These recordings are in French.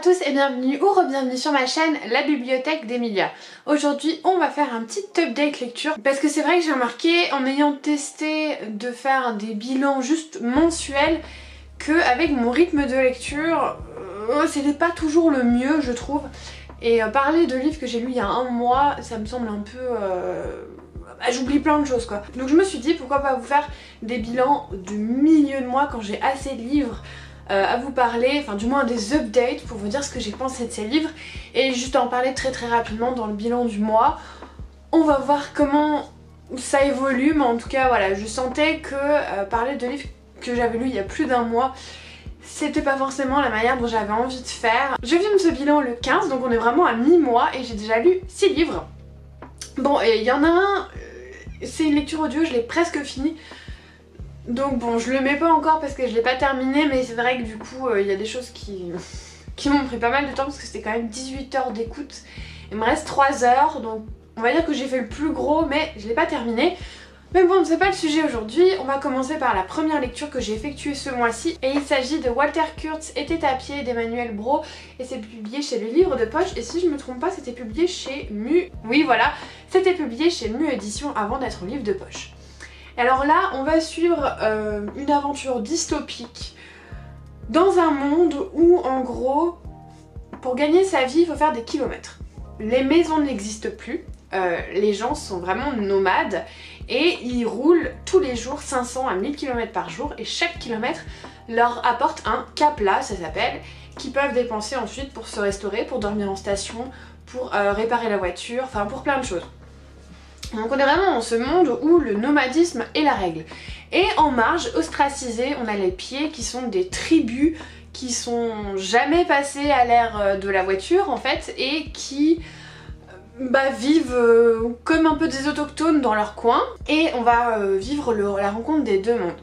tous et bienvenue ou re-bienvenue sur ma chaîne La Bibliothèque d'Emilia. Aujourd'hui on va faire un petit update lecture parce que c'est vrai que j'ai remarqué en ayant testé de faire des bilans juste mensuels qu'avec mon rythme de lecture c'était pas toujours le mieux je trouve. Et parler de livres que j'ai lus il y a un mois ça me semble un peu... j'oublie plein de choses quoi. Donc je me suis dit pourquoi pas vous faire des bilans du milieu de mois quand j'ai assez de livres à vous parler, enfin du moins des updates pour vous dire ce que j'ai pensé de ces livres et juste en parler très rapidement dans le bilan du mois. On va voir comment ça évolue, mais en tout cas voilà, je sentais que parler de livres que j'avais lus il y a plus d'un mois c'était pas forcément la manière dont j'avais envie de faire. Je filme ce bilan le 15, donc on est vraiment à mi-mois et j'ai déjà lu 6 livres. Bon, et il y en a un, c'est une lecture audio, je l'ai presque fini. Donc bon, je le mets pas encore parce que je l'ai pas terminé, mais c'est vrai que du coup il y a des choses qui m'ont pris pas mal de temps parce que c'était quand même 18 heures d'écoute. Il me reste 3 heures, donc on va dire que j'ai fait le plus gros, mais je l'ai pas terminé. Mais bon, c'est pas le sujet aujourd'hui, on va commencer par la première lecture que j'ai effectuée ce mois-ci. Et il s'agit de Walter Kurtz était à pied d'Emmanuel Brault et c'est publié chez Le Livre de Poche. Et si je me trompe pas, c'était publié chez Mu. Oui voilà, c'était publié chez Mu Édition avant d'être livre de poche. Alors là, on va suivre une aventure dystopique dans un monde où, en gros, pour gagner sa vie, il faut faire des kilomètres. Les maisons n'existent plus, les gens sont vraiment nomades et ils roulent tous les jours 500 à 1000 km par jour et chaque kilomètre leur apporte un cap-là, ça s'appelle, qu'ils peuvent dépenser ensuite pour se restaurer, pour dormir en station, pour réparer la voiture, enfin pour plein de choses. Donc on est vraiment dans ce monde où le nomadisme est la règle. Et en marge, ostracisés, on a les pieds qui sont des tribus qui sont jamais passées à l'ère de la voiture en fait et qui vivent comme un peu des autochtones dans leur coin. Et on va vivre la rencontre des deux mondes.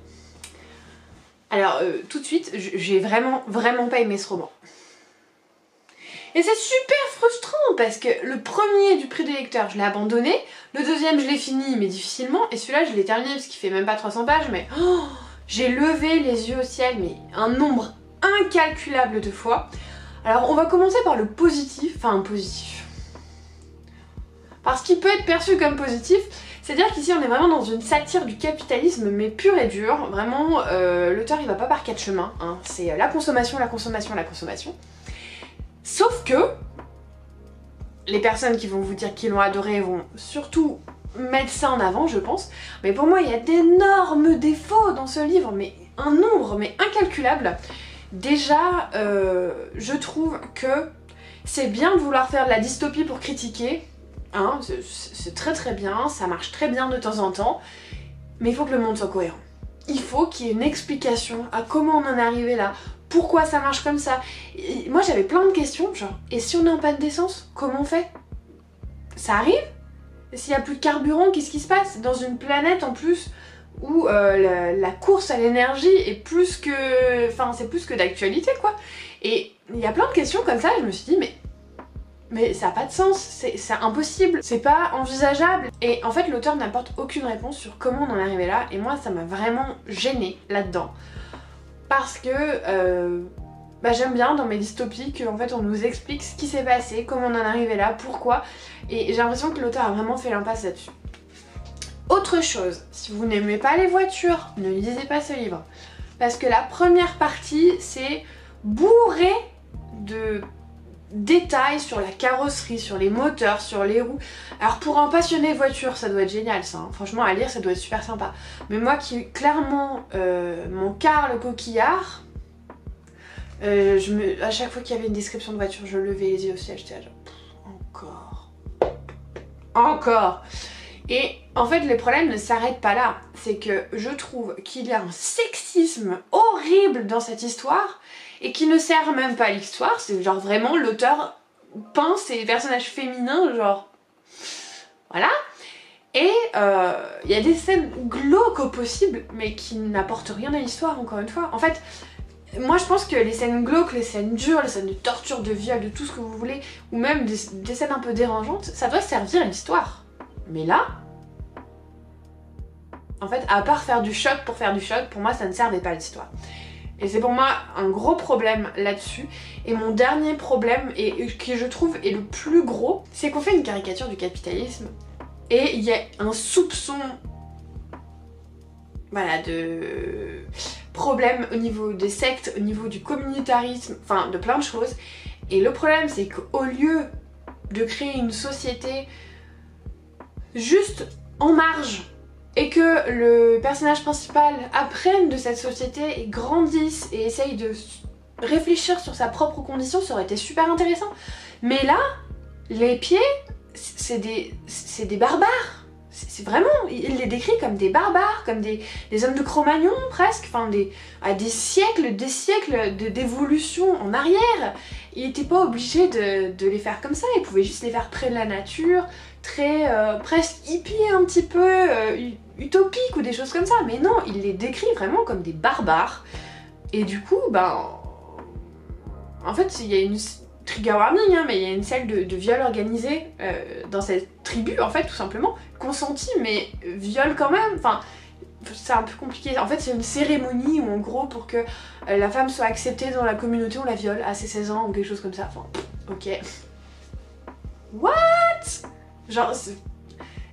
Alors tout de suite, j'ai vraiment pas aimé ce roman. Et c'est super frustrant parce que le premier du prix des lecteurs je l'ai abandonné, le deuxième je l'ai fini mais difficilement et celui-là je l'ai terminé parce qu'il fait même pas 300 pages mais j'ai levé les yeux au ciel mais un nombre incalculable de fois. Alors on va commencer par le positif, enfin positif. Parce qu'il peut être perçu comme positif, c'est-à-dire qu'ici on est vraiment dans une satire du capitalisme mais pure et dure, vraiment l'auteur il va pas par quatre chemins, hein. C'est la consommation, la consommation, la consommation. Sauf que les personnes qui vont vous dire qu'ils l'ont adoré vont surtout mettre ça en avant, je pense. Mais pour moi, il y a d'énormes défauts dans ce livre, mais un nombre mais incalculable. Déjà, je trouve que c'est bien de vouloir faire de la dystopie pour critiquer. Hein, c'est très bien, ça marche très bien de temps en temps. Mais il faut que le monde soit cohérent. Il faut qu'il y ait une explication à comment on en est arrivé là. Pourquoi ça marche comme ça? Et moi j'avais plein de questions, genre, et si on est en panne d'essence, comment on fait? Ça arrive? S'il n'y a plus de carburant, qu'est-ce qui se passe? Dans une planète en plus où la course à l'énergie est plus que... Enfin, c'est plus que d'actualité quoi. Et il y a plein de questions comme ça, et je me suis dit, mais ça n'a pas de sens, c'est impossible, c'est pas envisageable. Et en fait l'auteur n'apporte aucune réponse sur comment on en est arrivé là, et moi ça m'a vraiment gênée là-dedans. Parce que j'aime bien dans mes dystopies qu'en fait on nous explique ce qui s'est passé, comment on en est arrivé là, pourquoi, et j'ai l'impression que l'auteur a vraiment fait l'impasse là-dessus. Autre chose, si vous n'aimez pas les voitures, ne lisez pas ce livre. Parce que la première partie c'est bourré de détails sur la carrosserie, sur les moteurs, sur les roues. Alors pour un passionné voiture ça doit être génial ça, hein. Franchement à lire ça doit être super sympa. Mais moi qui clairement mon quart le coquillard, à chaque fois qu'il y avait une description de voiture je levais les yeux au ciel, j'étais là genre encore. Et en fait les problèmes ne s'arrêtent pas là, c'est que je trouve qu'il y a un sexisme horrible dans cette histoire et qui ne sert même pas à l'histoire, c'est genre vraiment l'auteur peint ses personnages féminins genre... Voilà. Et il y a des scènes glauques au possible mais qui n'apportent rien à l'histoire encore une fois. En fait, moi je pense que les scènes glauques, les scènes dures, les scènes de torture, de viol, de tout ce que vous voulez, ou même des scènes un peu dérangeantes, ça doit servir à l'histoire. Mais là... En fait, à part faire du choc pour faire du choc, pour moi ça ne servait pas à l'histoire. Et c'est pour moi un gros problème là-dessus. Et mon dernier problème, et que je trouve est le plus gros, c'est qu'on fait une caricature du capitalisme. Et il y a un soupçon, voilà, de problème au niveau des sectes, au niveau du communautarisme, enfin de plein de choses. Et le problème, c'est qu'au lieu de créer une société juste en marge, et que le personnage principal apprenne de cette société et grandisse et essaye de réfléchir sur sa propre condition, ça aurait été super intéressant. Mais là, les pieds, c'est des barbares. C'est vraiment, il les décrit comme des barbares, comme des hommes de Cro-Magnon presque, enfin des siècles d'évolution en arrière. Il n'était pas obligé de les faire comme ça, il pouvait juste les faire près de la nature, très presque hippie un petit peu, utopique ou des choses comme ça. Mais non, il les décrit vraiment comme des barbares. Et du coup, ben... En fait, il y a une... Trigger warning, hein, mais il y a une scène de viol organisé dans cette tribu, en fait, tout simplement. Consenti, mais viol quand même. Enfin, c'est un peu compliqué. En fait, c'est une cérémonie où, en gros, pour que la femme soit acceptée dans la communauté, on la viole à ses 16 ans ou quelque chose comme ça. Enfin, ok. What? Genre,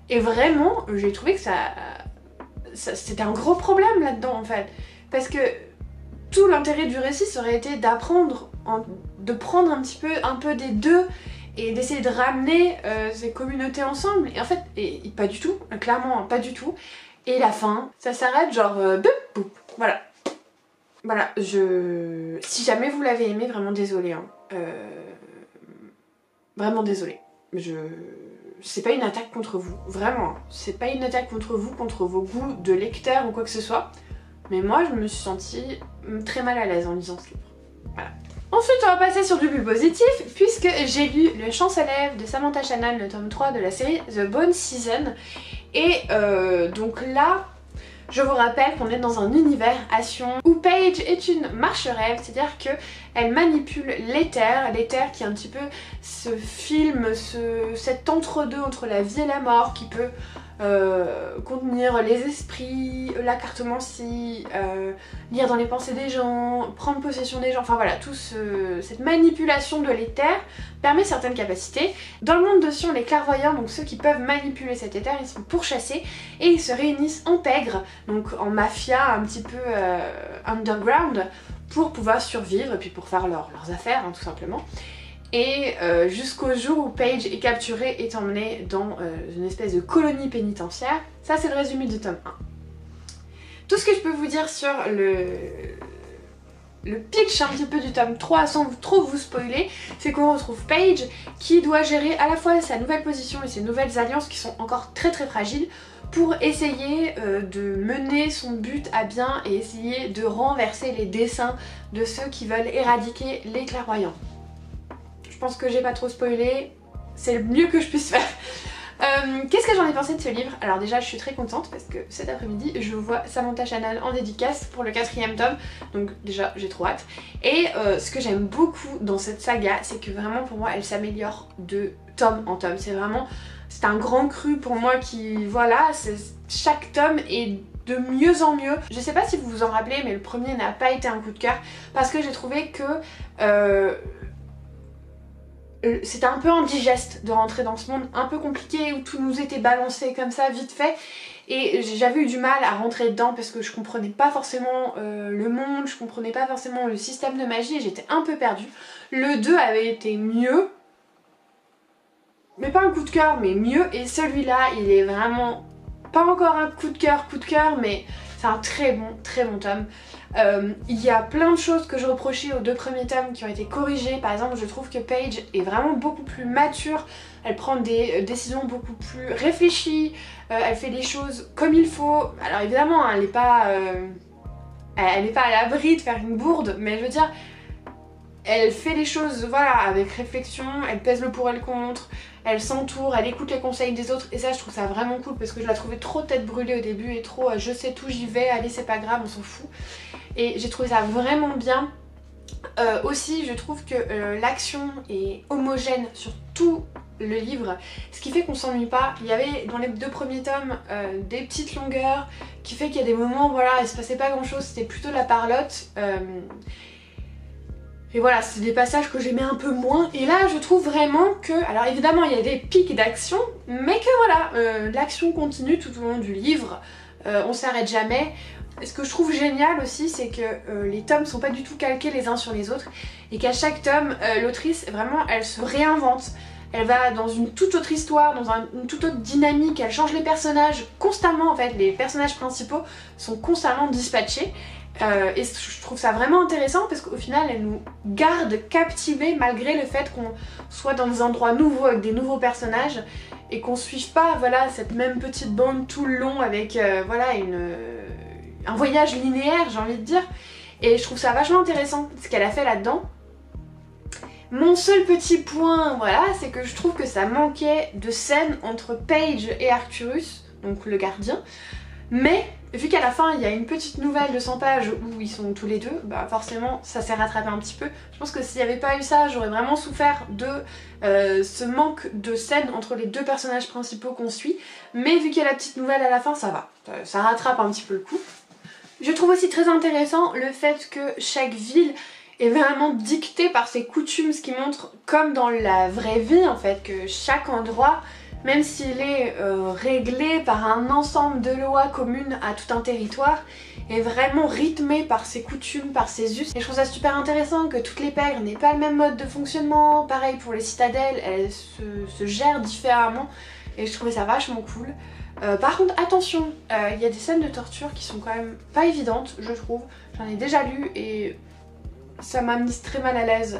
et vraiment, j'ai trouvé que ça c'était un gros problème là-dedans, en fait. Parce que tout l'intérêt du récit, ça aurait été d'apprendre, de prendre un peu des deux et d'essayer de ramener ces communautés ensemble. Et en fait, et pas du tout, clairement pas du tout. Et la fin, ça s'arrête genre boum, boum, voilà. Voilà, si jamais vous l'avez aimé, vraiment désolée. Hein. Vraiment désolée. C'est pas une attaque contre vous, vraiment. C'est pas une attaque contre vous, contre vos goûts de lecteur ou quoi que ce soit. Mais moi, je me suis sentie très mal à l'aise en lisant ce livre. Voilà. Ensuite, on va passer sur du plus positif, puisque j'ai lu Le Chant s'élève de Samantha Shannon, le tome 3 de la série The Bone Season. Et donc là, je vous rappelle qu'on est dans un univers action où Paige est une marche-rêve, c'est-à-dire qu'elle manipule l'éther qui est un petit peu ce film, cet entre-deux entre la vie et la mort qui peut contenir les esprits, la cartomancie, lire dans les pensées des gens, prendre possession des gens, enfin voilà, cette manipulation de l'éther permet certaines capacités. Dans le monde de Sion, les clairvoyants, donc ceux qui peuvent manipuler cet éther, ils sont pourchassés et ils se réunissent en pègre, donc en mafia un petit peu underground, pour pouvoir survivre et puis pour faire leurs affaires, hein, tout simplement. Et jusqu'au jour où Paige est capturée et emmenée dans une espèce de colonie pénitentiaire. Ça, c'est le résumé du tome 1. Tout ce que je peux vous dire sur le pitch un petit peu du tome 3 sans trop vous spoiler, c'est qu'on retrouve Paige qui doit gérer à la fois sa nouvelle position et ses nouvelles alliances qui sont encore très fragiles pour essayer de mener son but à bien et essayer de renverser les desseins de ceux qui veulent éradiquer les clairvoyants. Je pense que j'ai pas trop spoilé, c'est le mieux que je puisse faire. Qu'est-ce que j'en ai pensé de ce livre? Alors déjà je suis très contente parce que cet après-midi je vois Samantha Shannon en dédicace pour le 4e tome, donc déjà j'ai trop hâte. Et ce que j'aime beaucoup dans cette saga, c'est que vraiment pour moi elle s'améliore de tome en tome. C'est un grand cru pour moi qui, voilà, chaque tome est de mieux en mieux. Je sais pas si vous vous en rappelez, mais le premier n'a pas été un coup de cœur parce que j'ai trouvé que c'était un peu indigeste de rentrer dans ce monde un peu compliqué où tout nous était balancé comme ça vite fait, et j'avais eu du mal à rentrer dedans parce que je comprenais pas forcément le monde, je comprenais pas forcément le système de magie et j'étais un peu perdue. Le 2 avait été mieux, mais pas un coup de cœur, mais mieux, et celui-là il est vraiment pas encore un coup de cœur, mais c'est un très bon tome. Il y a plein de choses que je reprochais aux 2 premiers tomes qui ont été corrigées. Par exemple, je trouve que Paige est vraiment beaucoup plus mature, elle prend des décisions beaucoup plus réfléchies, elle fait les choses comme il faut. Alors évidemment, hein, elle n'est pas à l'abri de faire une bourde, mais je veux dire, elle fait les choses, voilà, avec réflexion, elle pèse le pour et le contre, elle s'entoure, elle écoute les conseils des autres, et ça je trouve ça vraiment cool parce que je la trouvais trop tête brûlée au début et trop je sais tout, j'y vais, allez c'est pas grave, on s'en fout. Et j'ai trouvé ça vraiment bien. Aussi je trouve que l'action est homogène sur tout le livre, ce qui fait qu'on s'ennuie pas. Il y avait dans les 2 premiers tomes des petites longueurs qui fait qu'il y a des moments, voilà, il se passait pas grand chose, c'était plutôt la parlotte. Et voilà, c'est des passages que j'aimais un peu moins. Et là, je trouve vraiment que... Alors évidemment, il y a des pics d'action, mais que voilà, l'action continue tout au long du livre. On s'arrête jamais. Ce que je trouve génial aussi, c'est que les tomes sont pas du tout calqués les uns sur les autres. Et qu'à chaque tome, l'autrice, vraiment, elle se réinvente. Elle va dans une toute autre histoire, dans une toute autre dynamique. Elle change les personnages constamment, en fait. Les personnages principaux sont constamment dispatchés. Et je trouve ça vraiment intéressant parce qu'au final elle nous garde captivés malgré le fait qu'on soit dans des endroits nouveaux avec des nouveaux personnages et qu'on suive pas voilà, cette même petite bande tout le long avec voilà, un voyage linéaire, j'ai envie de dire. Et je trouve ça vachement intéressant ce qu'elle a fait là-dedans. Mon seul petit point, voilà, c'est que je trouve que ça manquait de scènes entre Paige et Arcturus, donc le gardien. Mais vu qu'à la fin il y a une petite nouvelle de 100 pages où ils sont tous les deux, bah forcément ça s'est rattrapé un petit peu. Je pense que s'il n'y avait pas eu ça, j'aurais vraiment souffert de ce manque de scène entre les 2 personnages principaux qu'on suit. Mais vu qu'il y a la petite nouvelle à la fin, ça va. Ça rattrape un petit peu le coup. Je trouve aussi très intéressant le fait que chaque ville est vraiment dictée par ses coutumes, ce qui montre, comme dans la vraie vie en fait, que chaque endroit, même s'il est réglé par un ensemble de lois communes à tout un territoire, est vraiment rythmé par ses coutumes, par ses us. Et je trouve ça super intéressant que toutes les pègres n'aient pas le même mode de fonctionnement. Pareil pour les citadelles, elles se gèrent différemment et je trouvais ça vachement cool. Par contre attention, il y a des scènes de torture qui sont quand même pas évidentes, je trouve. J'en ai déjà lu et ça m'a mis très mal à l'aise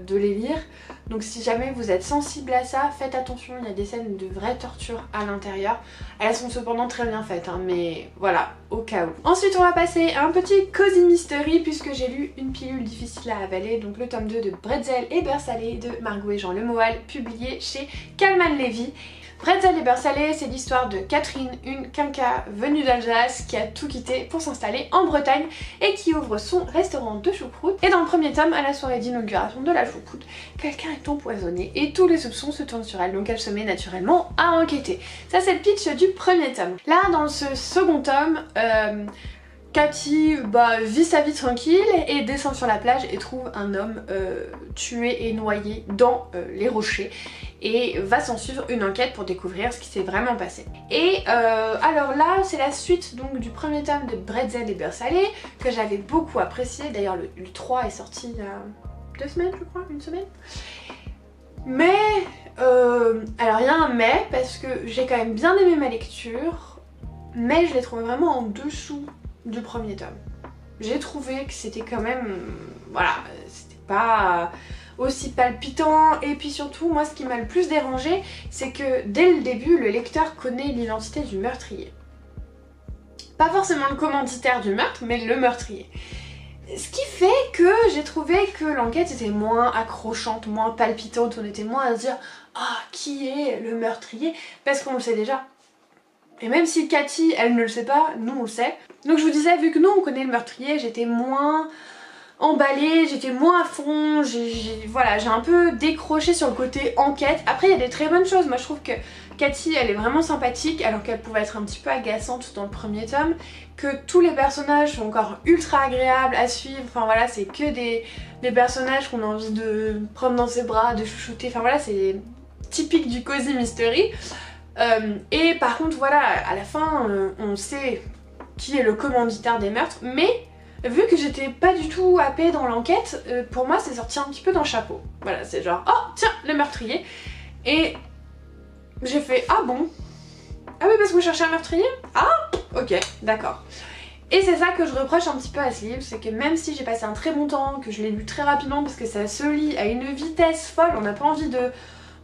de les lire. Donc si jamais vous êtes sensible à ça, faites attention, il y a des scènes de vraie torture à l'intérieur. Elles sont cependant très bien faites, hein, mais voilà, au cas où. Ensuite on va passer à un petit cozy mystery puisque j'ai lu Une pilule difficile à avaler, donc le tome 2 de Bretzel et Beurre Salé de Margot et Jean Lemoal, publié chez Calman Levy. Bretzel et Beurre Salé, c'est l'histoire de Catherine, une quinca venue d'Alsace qui a tout quitté pour s'installer en Bretagne et qui ouvre son restaurant de choucroute. Et dans le premier tome, à la soirée d'inauguration de la choucroute, quelqu'un est empoisonné et tous les soupçons se tournent sur elle, donc elle se met naturellement à enquêter. Ça c'est le pitch du premier tome. Là, dans ce second tome, Cathy vit sa vie tranquille et descend sur la plage et trouve un homme tué et noyé dans les rochers et va s'en suivre une enquête pour découvrir ce qui s'est vraiment passé. Et alors là c'est la suite donc du premier tome de Bretzel et Beurre Salé que j'avais beaucoup apprécié. D'ailleurs le 3 est sorti il y a 2 semaines je crois, une semaine. Mais alors il y a un mais parce que j'ai quand même bien aimé ma lecture, mais je l'ai trouvé vraiment en dessous du premier tome. J'ai trouvé que c'était quand même, voilà, c'était pas aussi palpitant. Et puis surtout, moi ce qui m'a le plus dérangé, c'est que dès le début, le lecteur connaît l'identité du meurtrier. Pas forcément le commanditaire du meurtre, mais le meurtrier. Ce qui fait que j'ai trouvé que l'enquête était moins accrochante, moins palpitante, on était moins à se dire « Ah, qui est le meurtrier ?» parce qu'on le sait déjà. Et même si Cathy, elle ne le sait pas, nous on le sait. Donc je vous disais, vu que nous on connaît le meurtrier, j'étais moins emballée, j'étais moins à fond, voilà, j'ai un peu décroché sur le côté enquête. Après il y a des très bonnes choses, moi je trouve que Cathy elle est vraiment sympathique alors qu'elle pouvait être un petit peu agaçante dans le premier tome, que tous les personnages sont encore ultra agréables à suivre, enfin voilà, c'est que des personnages qu'on a envie de prendre dans ses bras, de chouchouter, enfin voilà, c'est typique du cozy mystery. Et par contre voilà, à la fin on sait qui est le commanditaire des meurtres, mais vu que j'étais pas du tout happée dans l'enquête, pour moi c'est sorti un petit peu d'un chapeau. Voilà, c'est genre oh tiens le meurtrier. Et j'ai fait ah bon, ah oui parce que vous cherchez un meurtrier, ah ok d'accord. Et c'est ça que je reproche un petit peu à ce livre, c'est que même si j'ai passé un très bon temps, que je l'ai lu très rapidement parce que ça se lit à une vitesse folle, on n'a pas envie de...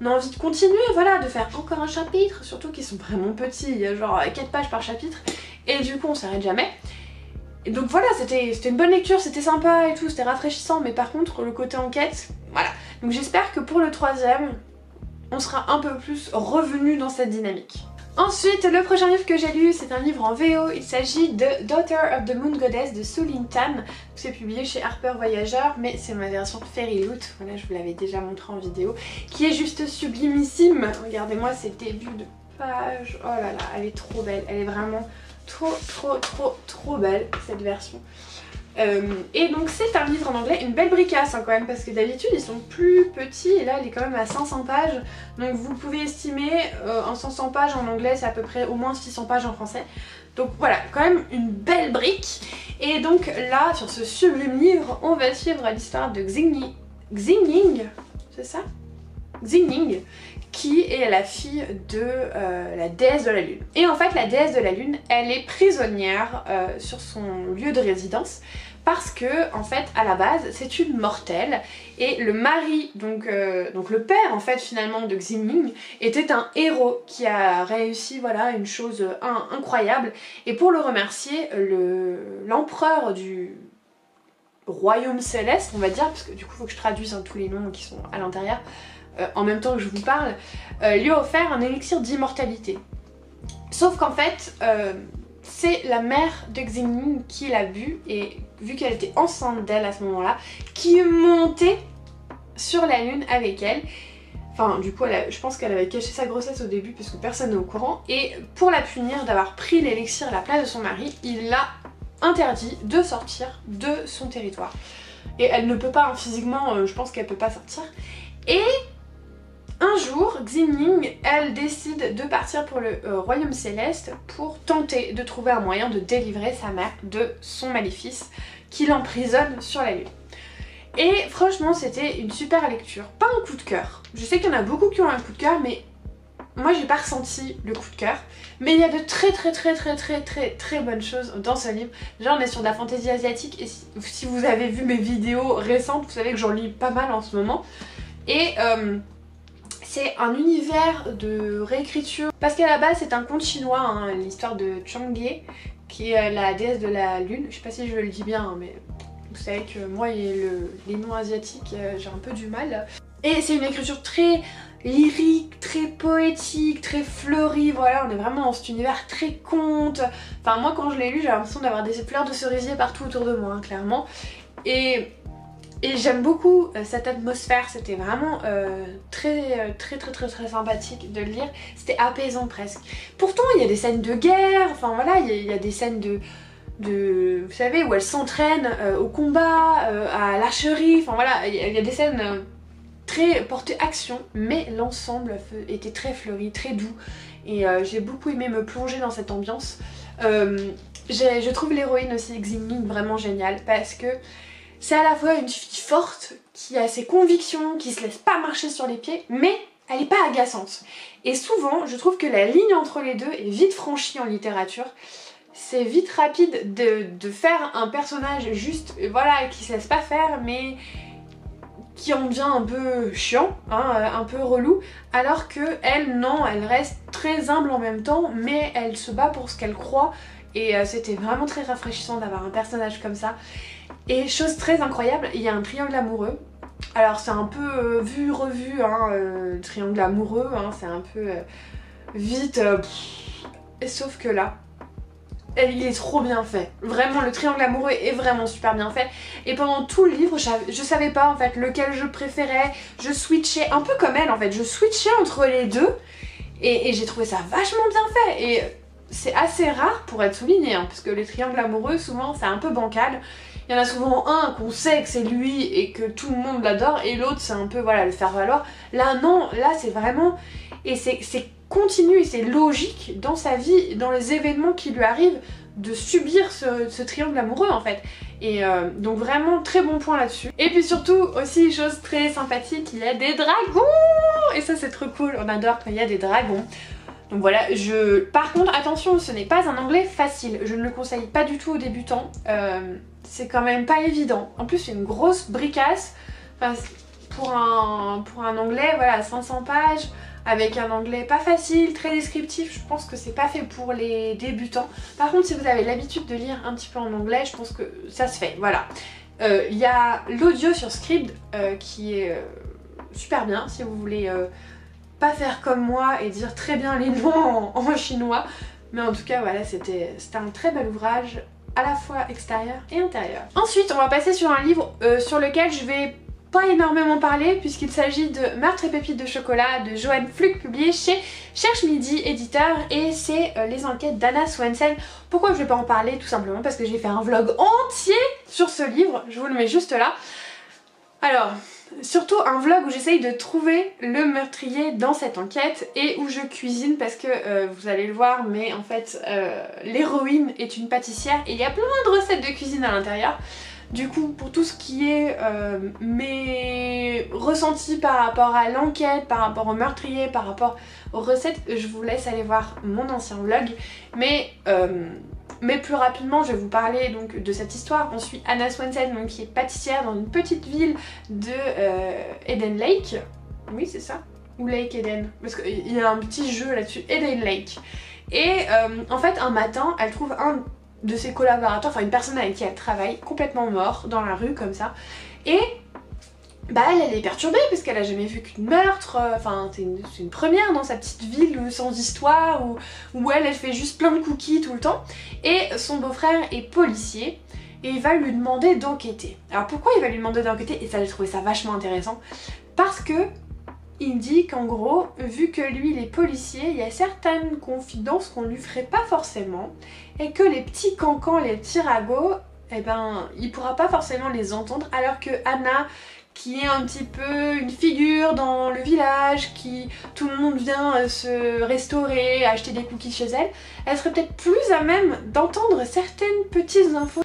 On a envie de continuer, voilà, de faire encore un chapitre, surtout qu'ils sont vraiment petits, il y a genre 4 pages par chapitre, et du coup on s'arrête jamais. Et donc voilà, c'était une bonne lecture, c'était sympa et tout, c'était rafraîchissant, mais par contre le côté enquête, voilà. Donc j'espère que pour le troisième, on sera un peu plus revenu dans cette dynamique. Ensuite, le prochain livre que j'ai lu, c'est un livre en VO. Il s'agit de Daughter of the Moon Goddess de Su Lin Tan. C'est publié chez Harper Voyageur, mais c'est ma version Fairy Loot. Voilà, je vous l'avais déjà montré en vidéo, qui est juste sublimissime. Regardez-moi ces débuts de page. Oh là là, elle est trop belle. Elle est vraiment trop belle, cette version. Et donc c'est un livre en anglais, une belle bricasse hein, quand même, parce que d'habitude ils sont plus petits et là il est quand même à 500 pages. Donc vous pouvez estimer en 500 pages en anglais, c'est à peu près au moins 600 pages en français. Donc voilà, quand même une belle brique. Et donc là, sur ce sublime livre, on va suivre l'histoire de Xingning, c'est ça? Xingning, qui est la fille de la déesse de la lune. Et en fait la déesse de la lune, elle est prisonnière sur son lieu de résidence parce que en fait à la base c'est une mortelle et le mari, donc le père en fait finalement de Xingning, était un héros qui a réussi voilà une chose incroyable, et pour le remercier l'empereur du royaume céleste on va dire, parce que du coup il faut que je traduise hein, tous les noms qui sont à l'intérieur, en même temps que je vous parle, lui a offert un élixir d'immortalité. Sauf qu'en fait, c'est la mère de Xingning qui l'a bu, et vu qu'elle était enceinte d'elle à ce moment-là, qui est montée sur la lune avec elle. Enfin, du coup, je pense qu'elle avait caché sa grossesse au début parce que personne n'est au courant. Et pour la punir d'avoir pris l'élixir à la place de son mari, il l'a interdit de sortir de son territoire. Et elle ne peut pas, hein, physiquement, je pense qu'elle peut pas sortir. Et un jour, Xingning, elle décide de partir pour le royaume céleste pour tenter de trouver un moyen de délivrer sa mère de son maléfice qui l'emprisonne sur la lune. Et franchement, c'était une super lecture. Pas un coup de cœur. Je sais qu'il y en a beaucoup qui ont un coup de cœur, mais moi j'ai pas ressenti le coup de cœur. Mais il y a de très bonnes choses dans ce livre. Déjà on est sur de la fantaisie asiatique, et si vous avez vu mes vidéos récentes, vous savez que j'en lis pas mal en ce moment. Et c'est un univers de réécriture, parce qu'à la base c'est un conte chinois, hein, l'histoire de Chang'e, qui est la déesse de la lune. Je sais pas si je le dis bien, hein, mais vous savez que moi les noms asiatiques j'ai un peu du mal. Et c'est une écriture très lyrique, très poétique, très fleurie, voilà, on est vraiment dans cet univers très conte. Enfin moi quand je l'ai lu j'ai l'impression d'avoir des fleurs de cerisier partout autour de moi, hein, clairement. Et j'aime beaucoup cette atmosphère, c'était vraiment très sympathique de le lire, c'était apaisant presque. Pourtant il y a des scènes de guerre, enfin voilà, il y a des scènes de vous savez, où elle s'entraîne au combat, à l'archerie, enfin voilà, il y a des scènes très portées action, mais l'ensemble était très fleuri, très doux, et j'ai beaucoup aimé me plonger dans cette ambiance. Je trouve l'héroïne aussi, Xingning, vraiment géniale, parce que c'est à la fois une fille forte, qui a ses convictions, qui se laisse pas marcher sur les pieds, mais elle est pas agaçante. Et souvent, je trouve que la ligne entre les deux est vite franchie en littérature. C'est vite rapide de faire un personnage juste, voilà, qui se laisse pas faire, mais qui en devient un peu chiant, hein, un peu relou, alors que elle, non, elle reste très humble en même temps, mais elle se bat pour ce qu'elle croit, et c'était vraiment très rafraîchissant d'avoir un personnage comme ça. Et chose très incroyable, il y a un triangle amoureux. Alors c'est un peu vu, revu, hein, le triangle amoureux, hein, c'est un peu vite, sauf que là, il est trop bien fait. Vraiment, le triangle amoureux est vraiment super bien fait. Et pendant tout le livre, je savais pas en fait lequel je préférais. Je switchais, un peu comme elle en fait, je switchais entre les deux. Et j'ai trouvé ça vachement bien fait. Et c'est assez rare pour être souligné, hein, parce que les triangles amoureux, souvent, c'est un peu bancal. Il y en a souvent un qu'on sait que c'est lui et que tout le monde l'adore, et l'autre c'est un peu voilà le faire valoir. Là non, là c'est vraiment, et c'est continu et c'est logique dans sa vie, dans les événements qui lui arrivent, de subir ce triangle amoureux en fait. Et donc vraiment très bon point là-dessus. Et puis surtout aussi chose très sympathique, il y a des dragons, et ça c'est trop cool, on adore quand il y a des dragons. Donc voilà, par contre attention, ce n'est pas un anglais facile, je ne le conseille pas du tout aux débutants, c'est quand même pas évident. En plus c'est une grosse bricasse, enfin, pour un anglais, voilà, 500 pages, avec un anglais pas facile, très descriptif, je pense que c'est pas fait pour les débutants. Par contre si vous avez l'habitude de lire un petit peu en anglais, je pense que ça se fait, voilà. Il y a l'audio sur Scribd qui est super bien si vous voulez pas faire comme moi et dire très bien les noms en chinois. Mais en tout cas voilà, c'était un très bel ouvrage, à la fois extérieur et intérieur. Ensuite on va passer sur un livre sur lequel je vais pas énormément parler puisqu'il s'agit de Meurtre et pépites de chocolat de Joanne Fluck, publié chez Cherche Midi éditeur, et c'est les enquêtes d'Anna Swensen. Pourquoi je vais pas en parler? Tout simplement parce que j'ai fait un vlog entier sur ce livre, je vous le mets juste là. Alors, surtout un vlog où j'essaye de trouver le meurtrier dans cette enquête et où je cuisine parce que vous allez le voir, mais en fait l'héroïne est une pâtissière et il y a plein de recettes de cuisine à l'intérieur. Du coup, pour tout ce qui est mes ressentis par rapport à l'enquête, par rapport au meurtrier, par rapport aux recettes, je vous laisse aller voir mon ancien vlog. Mais plus rapidement, je vais vous parler donc de cette histoire. On suit Anna Swensen, donc, qui est pâtissière dans une petite ville de Eden Lake. Oui, c'est ça? Ou Lake Eden? Parce qu'il y a un petit jeu là-dessus, Eden Lake. Et en fait, un matin, elle trouve un de ses collaborateurs, enfin une personne avec qui elle travaille, complètement mort dans la rue comme ça. Et bah elle est perturbée parce qu'elle a jamais vu qu'une meurtre, enfin c'est une première dans sa petite ville sans histoire, où elle fait juste plein de cookies tout le temps. Et son beau-frère est policier et il va lui demander d'enquêter. Alors pourquoi il va lui demander d'enquêter? Et ça, j'ai trouvé ça vachement intéressant, parce que il dit qu'en gros, vu que lui il est policier, il y a certaines confidences qu'on lui ferait pas forcément, et que les petits cancans, les petits ragots, eh ben il pourra pas forcément les entendre, alors que Anna, qui est un petit peu une figure dans le village, qui tout le monde vient se restaurer, acheter des cookies chez elle, elle serait peut-être plus à même d'entendre certaines petites infos.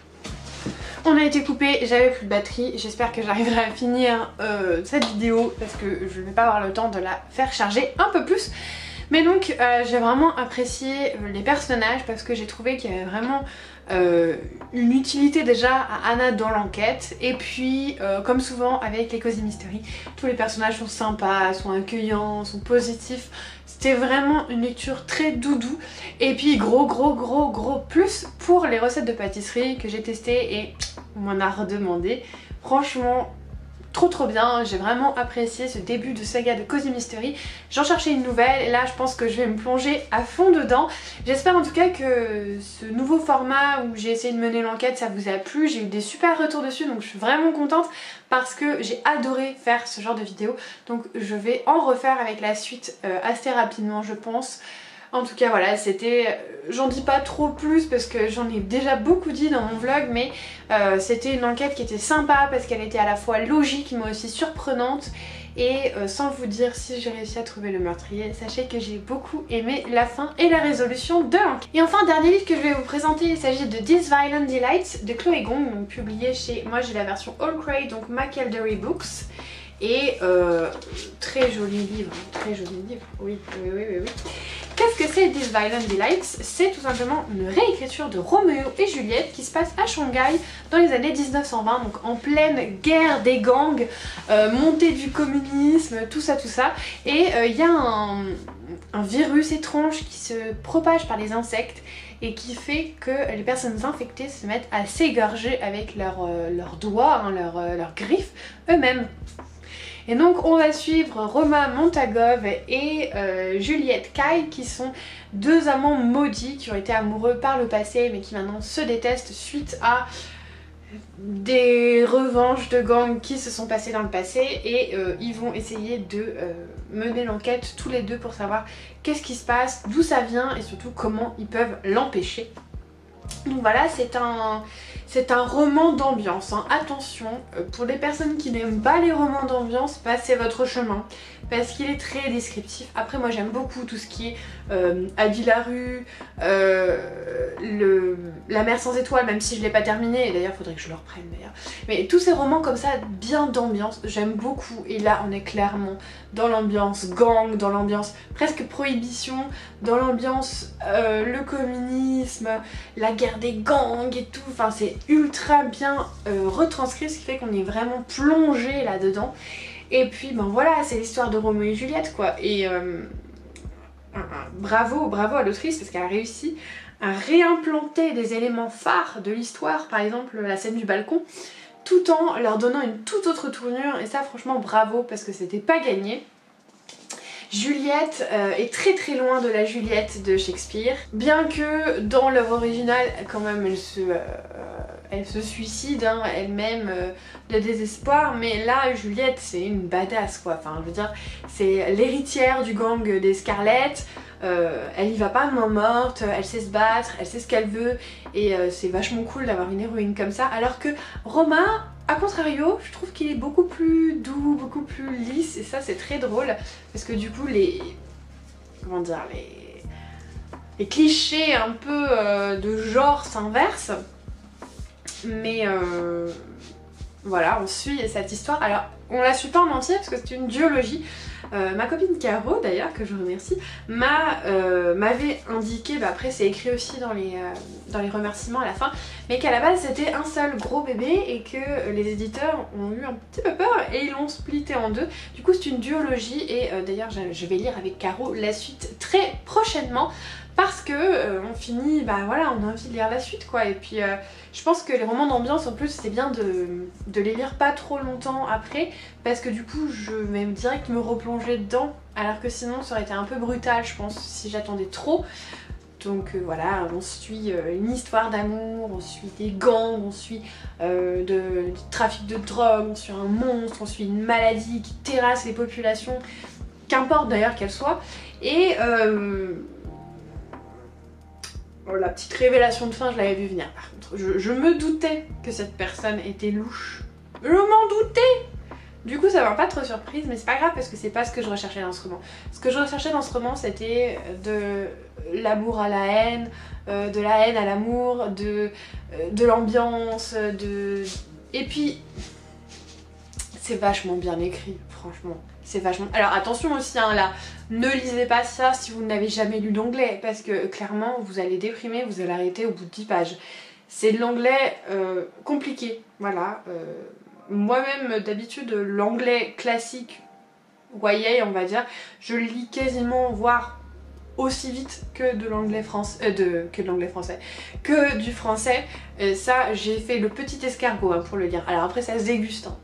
On a été coupé, j'avais plus de batterie, j'espère que j'arriverai à finir cette vidéo parce que je ne vais pas avoir le temps de la faire charger un peu plus. Mais donc j'ai vraiment apprécié les personnages parce que j'ai trouvé qu'il y avait vraiment une utilité déjà à Anna dans l'enquête. Et puis comme souvent avec les Cozy Mystery, tous les personnages sont sympas, sont accueillants, sont positifs. C'était vraiment une lecture très doudou. Et puis gros plus pour les recettes de pâtisserie que j'ai testées et on m'en a redemandé. Franchement trop bien, j'ai vraiment apprécié ce début de saga de Cozy Mystery. J'en cherchais une nouvelle et là je pense que je vais me plonger à fond dedans. J'espère en tout cas que ce nouveau format où j'ai essayé de mener l'enquête, ça vous a plu. J'ai eu des super retours dessus, donc je suis vraiment contente parce que j'ai adoré faire ce genre de vidéo. Donc je vais en refaire avec la suite assez rapidement, je pense. En tout cas voilà, c'était, j'en dis pas trop plus parce que j'en ai déjà beaucoup dit dans mon vlog, mais c'était une enquête qui était sympa parce qu'elle était à la fois logique mais aussi surprenante. Et sans vous dire si j'ai réussi à trouver le meurtrier, sachez que j'ai beaucoup aimé la fin et la résolution de l'enquête. Et enfin, dernier livre que je vais vous présenter, il s'agit de These Violent Delights de Chloé Gong, donc publié chez, moi j'ai la version All Cray, donc McElderry Books. Et très joli livre, oui. Qu'est-ce que c'est These Violent Delights? C'est tout simplement une réécriture de Roméo et Juliette qui se passe à Shanghai dans les années 1920, donc en pleine guerre des gangs, montée du communisme, tout ça. Et il y a un virus étrange qui se propage par les insectes et qui fait que les personnes infectées se mettent à s'égorger avec leurs doigts, hein, leurs griffes eux-mêmes. Et donc on va suivre Romain Montagov et Juliette Kai, qui sont deux amants maudits qui ont été amoureux par le passé mais qui maintenant se détestent suite à des revanches de gangs qui se sont passées dans le passé. Et ils vont essayer de mener l'enquête tous les deux pour savoir qu'est-ce qui se passe, d'où ça vient et surtout comment ils peuvent l'empêcher. Donc voilà, c'est un roman d'ambiance, hein. Attention, pour les personnes qui n'aiment pas les romans d'ambiance, passez votre chemin parce qu'il est très descriptif. Après moi j'aime beaucoup tout ce qui est Adi Larue, La mer sans étoiles, même si je l'ai pas terminé, et d'ailleurs faudrait que je le reprenne d'ailleurs. Mais tous ces romans comme ça, bien d'ambiance, j'aime beaucoup. Et là on est clairement dans l'ambiance gang, dans l'ambiance presque prohibition, dans l'ambiance le communisme, la guerre des gangs et tout. Enfin c'est ultra bien retranscrit, ce qui fait qu'on est vraiment plongé là-dedans. Et puis ben voilà, c'est l'histoire de Roméo et Juliette quoi. Et bravo à l'autrice parce qu'elle a réussi à réimplanter des éléments phares de l'histoire, par exemple la scène du balcon, tout en leur donnant une toute autre tournure. Et ça franchement bravo parce que c'était pas gagné. Juliette est très très loin de la Juliette de Shakespeare, bien que dans l'œuvre originale quand même elle se suicide hein, elle-même de désespoir, mais là Juliette c'est une badass quoi, enfin je veux dire c'est l'héritière du gang des Scarlett. Elle y va pas main morte, elle sait se battre, elle sait ce qu'elle veut et c'est vachement cool d'avoir une héroïne comme ça, alors que Romain, a contrario, je trouve qu'il est beaucoup plus doux, beaucoup plus lisse et ça c'est très drôle parce que du coup comment dire, les clichés un peu de genre s'inversent, mais voilà, on suit cette histoire. Alors on la suit pas en entier parce que c'est une duologie. Ma copine Caro d'ailleurs, que je remercie, m'avait indiqué, bah après c'est écrit aussi dans les remerciements à la fin, mais qu'à la base c'était un seul gros bébé et que les éditeurs ont eu un petit peu peur et ils l'ont splitté en deux. Du coup c'est une duologie et d'ailleurs je vais lire avec Caro la suite très prochainement. Parce que on finit, bah voilà, on a envie de lire la suite quoi. Et puis je pense que les romans d'ambiance en plus c'est bien de les lire pas trop longtemps après, parce que du coup je vais direct me replonger dedans, alors que sinon ça aurait été un peu brutal je pense si j'attendais trop. Donc voilà, on suit une histoire d'amour, on suit des gangs, on suit du trafic de drogue, on suit un monstre, on suit une maladie qui terrasse les populations, qu'importe d'ailleurs qu'elle soit. Et la petite révélation de fin, je l'avais vu venir par contre. Je me doutais que cette personne était louche. Je m'en doutais! Du coup ça m'a pas trop surprise, mais c'est pas grave parce que c'est pas ce que je recherchais dans ce roman. Ce que je recherchais dans ce roman c'était de l'amour à la haine, de la haine à l'amour, de l'ambiance, et puis c'est vachement bien écrit, franchement. C'est vachement... Alors attention aussi hein, là, ne lisez pas ça si vous n'avez jamais lu l'anglais, parce que clairement vous allez déprimer, vous allez arrêter au bout de 10 pages. C'est de l'anglais compliqué, voilà. Moi-même d'habitude l'anglais classique, YA on va dire, je le lis quasiment, voire aussi vite que de l'anglais français, que du français. Ça j'ai fait le petit escargot hein, pour le lire. Alors après ça se déguste hein.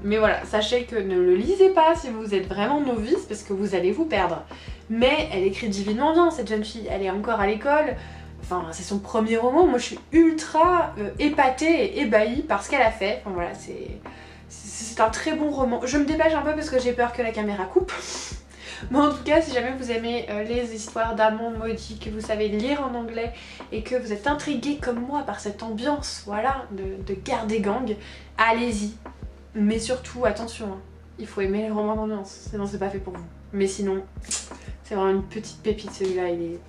Mais voilà, sachez que ne le lisez pas si vous êtes vraiment novice parce que vous allez vous perdre. Mais elle écrit divinement bien cette jeune fille, elle est encore à l'école. Enfin, c'est son premier roman, moi je suis ultra épatée et ébahie par ce qu'elle a fait. Enfin voilà, c'est un très bon roman. Je me dépêche un peu parce que j'ai peur que la caméra coupe. Mais en tout cas, si jamais vous aimez les histoires d'amants maudits, que vous savez lire en anglais et que vous êtes intrigué comme moi par cette ambiance, voilà, de guerre des gangs, allez-y. Mais surtout, attention, hein, il faut aimer les romans d'ambiance, sinon c'est pas fait pour vous. Mais sinon, c'est vraiment une petite pépite celui-là, il est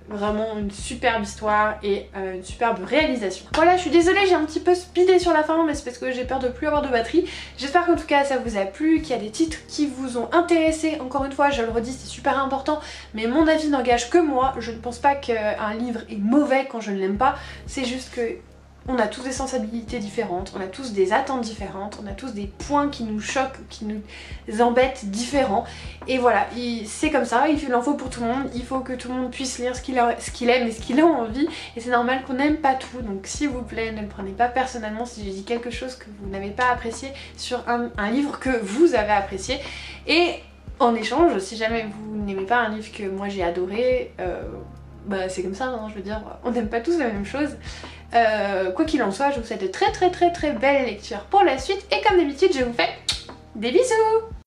vraiment une superbe histoire et une superbe réalisation. Voilà, je suis désolée, j'ai un petit peu speedé sur la fin, mais c'est parce que j'ai peur de plus avoir de batterie. J'espère qu'en tout cas ça vous a plu, qu'il y a des titres qui vous ont intéressé. Encore une fois, je le redis, c'est super important, mais mon avis n'engage que moi. Je ne pense pas qu'un livre est mauvais quand je ne l'aime pas, c'est juste que on a tous des sensibilités différentes, on a tous des attentes différentes, on a tous des points qui nous choquent, qui nous embêtent différents. Et voilà, c'est comme ça, il en faut pour tout le monde, il faut que tout le monde puisse lire ce qu'il aime et ce qu'il a envie. Et c'est normal qu'on n'aime pas tout, donc s'il vous plaît, ne le prenez pas personnellement si je dis quelque chose que vous n'avez pas apprécié sur un livre que vous avez apprécié. Et en échange, si jamais vous n'aimez pas un livre que moi j'ai adoré, bah c'est comme ça, hein, je veux dire, on n'aime pas tous la même chose. Quoi qu'il en soit, je vous souhaite de très belles lectures pour la suite et comme d'habitude je vous fais des bisous.